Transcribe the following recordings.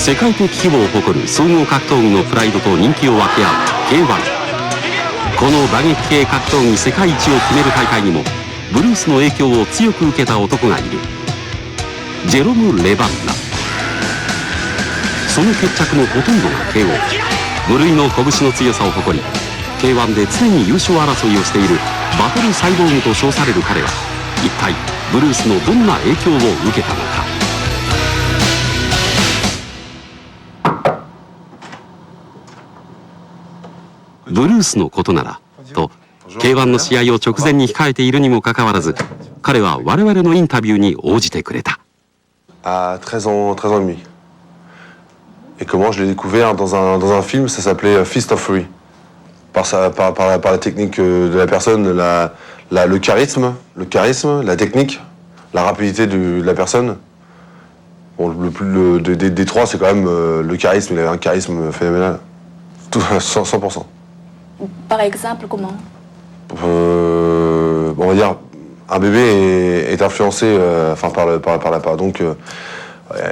世界的規模を誇る総合格闘技のプライドと人気を分け合う K1。 この打撃系格闘技世界一を決める大会にもブルースの影響を強く受けた男がいる。ジェロム・レバンナ。その決着のほとんどが KO。 無類の拳の強さを誇り K1 で常に優勝争いをしているバトルサイボーグと称される彼は一体ブルースのどんな影響を受けたのか。ブルースのことならと K1 の試合を直前に控えているにもかかわらず彼は我々のインタビューに応じてくれた。À 13 ans et demi. Et comment je l'ai découvert dans un film, ça s'appelait Fist of Fury. Par la technique de la personne, le charisme, la technique, la rapidité de la personne. Bon, des trois, c'est quand même le charisme, il avait un charisme phénoménal. Tout, 100%. Par exemple, comment bon, on va dire, un bébé est influencé par donc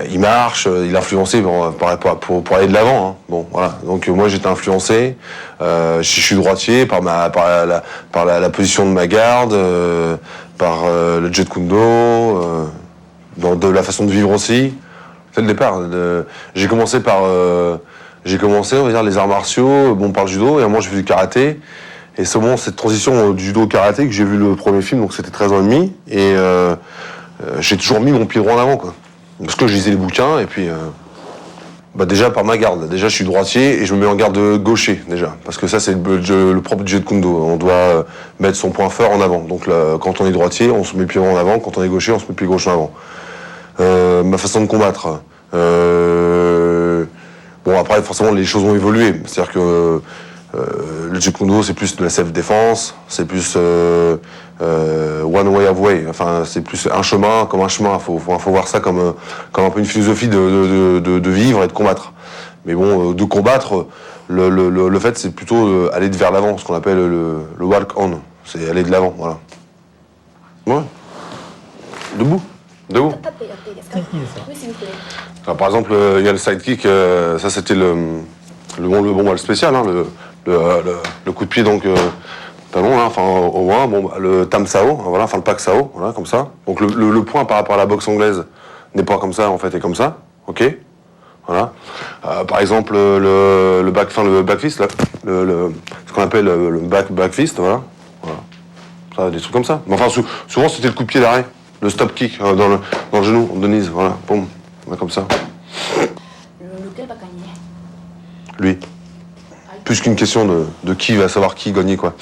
il marche, il est influencé pour aller de l'avant. Hein. Bon, voilà. Donc moi j'étais influencé, je suis droitier par la position de ma garde, par le Jeet Kune Do, de la façon de vivre aussi. C'est le départ. J'ai commencé, on va dire, les arts martiaux, bon, par le judo, et à un moment j'ai fait du karaté. Et c'est bon, cette transition du judo au karaté que j'ai vu le premier film, donc c'était 13 ans et demi, et j'ai toujours mis mon pied droit en avant, quoi. Parce que je lisais les bouquins, et puis déjà par ma garde. Déjà je suis droitier et je me mets en garde gaucher, déjà. Parce que ça c'est le propre du Jeet Kune Do. On doit mettre son point fort en avant. Donc là, quand on est droitier, on se met le pied droit en avant. Quand on est gaucher, on se met le pied gauche en avant. Ma façon de combattre. Bon, après, forcément, les choses ont évolué. C'est-à-dire que le Jeet Kune Do, c'est plus de la self-défense, c'est plus one way of way. Enfin, c'est plus un chemin comme un chemin. Faut voir ça comme un peu une philosophie de vivre et de combattre. Mais bon, de combattre, le fait, c'est plutôt aller vers l'avant, ce qu'on appelle le walk on. C'est aller de l'avant, voilà. Ouais. Debout. Debout. Alors, par exemple, il y a le sidekick, ça c'était le spécial, hein, le coup de pied donc talon là, enfin au moins, bon, le tam sao, voilà, enfin le pak sao, voilà, comme ça. Donc le point par rapport à la boxe anglaise n'est pas comme ça en fait, est comme ça, ok, voilà. Par exemple le back fist là, ce qu'on appelle le back fist, voilà, ça, des trucs comme ça. Mais enfin souvent c'était le coup de pied d'arrêt, le stop kick dans le genou de Denise, voilà, boum, comme ça. Lequel va gagner? Lui. Plus qu'une question de qui va savoir qui gagner quoi.